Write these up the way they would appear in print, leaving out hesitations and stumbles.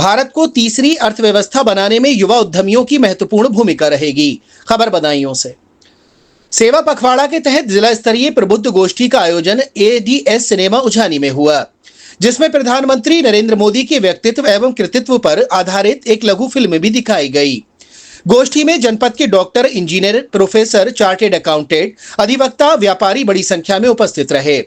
भारत को तीसरी अर्थव्यवस्था बनाने में युवा उद्यमियों की महत्वपूर्ण भूमिका रहेगी। खबर बधाइयों से। सेवा पखवाड़ा के तहत जिला स्तरीय प्रबुद्ध गोष्ठी का आयोजन एडीएस सिनेमा उझानी में हुआ, जिसमें प्रधानमंत्री नरेंद्र मोदी के व्यक्तित्व एवं कृतित्व पर आधारित एक लघु फिल्म भी दिखाई गई। गोष्ठी में जनपद के doctor, engineer, professor, chartered accountant, अधिवक्ता, व्यापारी बड़ी संख्या में उपस्थित रहे।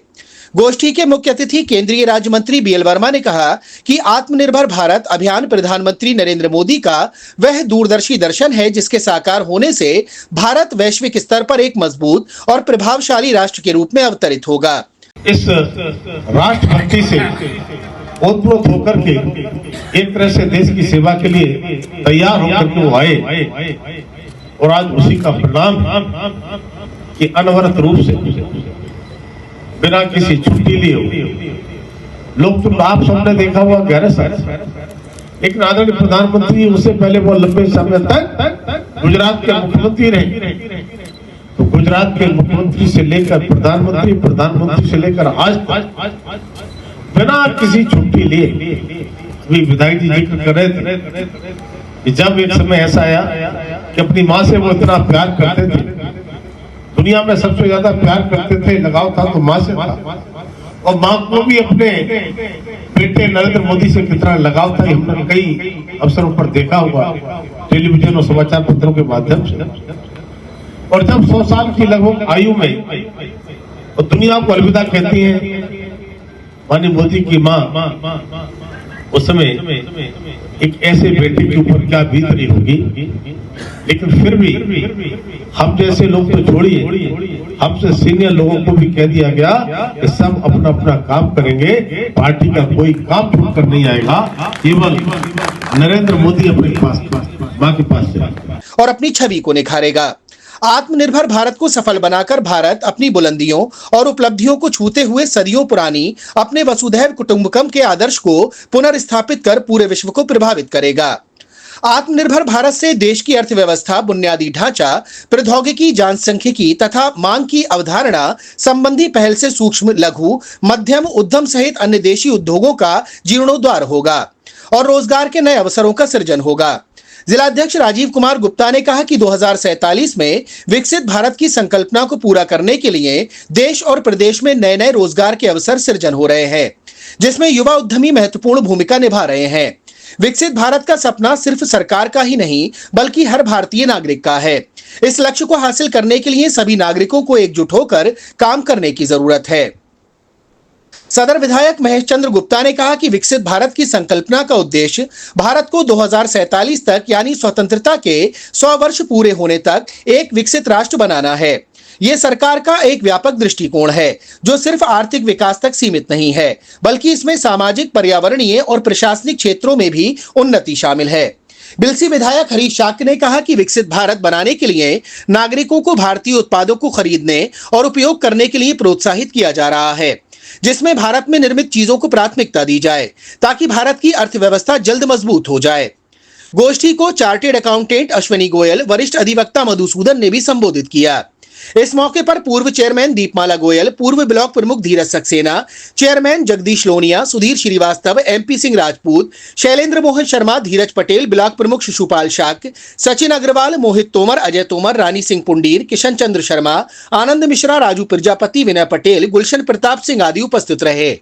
गोष्ठी के मुख्य अतिथि केंद्रीय राज्य मंत्री बीएल वर्मा ने कहा कि आत्मनिर्भर भारत अभियान प्रधानमंत्री नरेंद्र मोदी का वह दूरदर्शी दर्शन है जिसके साकार होने से भारत वैश्विक स्तर पर एक मजबूत और प्रभावशाली राष्ट्र के रूप में अवतरित होगा। इस राष्ट्रभक्ति से ओतप्रोत होकर के एक तरह से देश की सेवा के लिए तैयार होकर के वो आए और आज उसी का परिणाम कि अनवरत रूप से बिना किसी छुट्टी लिए लोग, तो आप सबने देखा हुआ गहरे साथ एक आदरणीय प्रधानमंत्री, उससे पहले वो लंबे समय तक गुजरात के मुख्यमंत्री रहे। तो गुजरात के मुख्यमंत्री से लेकर प्रधानमंत्री, प्रधानमंत्री से लेकर आज बिना किसी छुट्टी लिए विधायक जी जिक्र कर रहे थे कि जब एक समय ऐसा आया कि अपनी माँ से वो इतना प्यार करते थे, दुनिया में सबसे ज्यादा प्यार करते थे, लगाव था तो माँ से था, और माँ को भी अपने बेटे नरेंद्र मोदी से कितना लगाव था, हमने कई अवसरों पर देखा हुआ टेलीविजन और समाचार पत्रों के माध्यम से। और जब 100 साल की लगभग आयु में और दुनिया को अलविदा कहती है माननीय मोदी की माँ, उस समय एक ऐसे बेटे के ऊपर क्या बीत रही होगी। लेकिन फिर भी हम जैसे लोग तो छोड़िए, हमसे सीनियर लोगों को भी कह दिया गया कि सब अपना अपना काम करेंगे, पार्टी का कोई काम छूट कर नहीं आएगा, केवल नरेंद्र मोदी अपने पास माँ के पास जाएगा और अपनी छवि को निखारेगा। आत्मनिर्भर भारत को सफल बनाकर भारत अपनी बुलंदियों और उपलब्धियों को छूते हुए सदियों पुरानी अपने वसुधैव कुटुंबकम के आदर्श को पुनर्स्थापित कर पूरे विश्व को प्रभावित करेगा। आत्मनिर्भर भारत से देश की अर्थव्यवस्था, बुनियादी ढांचा, प्रौद्योगिकी, जनसांख्यिकी तथा मांग की अवधारणा संबंधी पहल से सूक्ष्म, लघु, मध्यम उद्यम सहित अन्य देशी उद्योगों का जीर्णोद्धार होगा और रोजगार के नए अवसरों का सृजन होगा। जिलाध्यक्ष राजीव कुमार गुप्ता ने कहा कि 2047 में विकसित भारत की संकल्पना को पूरा करने के लिए देश और प्रदेश में नए नए रोजगार के अवसर सृजन हो रहे हैं, जिसमें युवा उद्यमी महत्वपूर्ण भूमिका निभा रहे हैं। विकसित भारत का सपना सिर्फ सरकार का ही नहीं बल्कि हर भारतीय नागरिक का है। इस लक्ष्य को हासिल करने के लिए सभी नागरिकों को एकजुट होकर काम करने की जरूरत है। सदर विधायक महेश चंद्र गुप्ता ने कहा कि विकसित भारत की संकल्पना का उद्देश्य भारत को 2047 तक यानी स्वतंत्रता के 100 वर्ष पूरे होने तक एक विकसित राष्ट्र बनाना है। यह सरकार का एक व्यापक दृष्टिकोण है जो सिर्फ आर्थिक विकास तक सीमित नहीं है बल्कि इसमें सामाजिक, पर्यावरणीय और प्रशासनिक क्षेत्रों में भी उन्नति शामिल है। बिलसी विधायक हरीश शाक्य ने कहा कि विकसित भारत बनाने के लिए नागरिकों को भारतीय उत्पादों को खरीदने और उपयोग करने के लिए प्रोत्साहित किया जा रहा है, जिसमें भारत में निर्मित चीजों को प्राथमिकता दी जाए ताकि भारत की अर्थव्यवस्था जल्द मजबूत हो जाए। गोष्ठी को चार्टेड अकाउंटेंट अश्विनी गोयल, वरिष्ठ अधिवक्ता मधुसूदन ने भी संबोधित किया। इस मौके पर पूर्व चेयरमैन दीपमाला गोयल, पूर्व ब्लॉक प्रमुख धीरज सक्सेना, चेयरमैन जगदीश लोनिया, सुधीर श्रीवास्तव, एमपी सिंह राजपूत, शैलेंद्र मोहन शर्मा, धीरज पटेल, ब्लॉक प्रमुख शिशुपाल शाक्य, सचिन अग्रवाल, मोहित तोमर, अजय तोमर, रानी सिंह पुंडीर, किशन चंद्र शर्मा, आनंद मिश्रा, राजू प्रजापति, विनय पटेल, गुलशन प्रताप सिंह आदि उपस्थित रहे।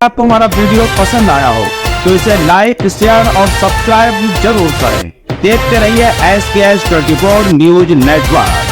आपको हमारा वीडियो पसंद आया हो तो इसे लाइक, शेयर और सब्सक्राइब जरूर करें। देखते रहिए SKS 24 न्यूज नेटवर्क।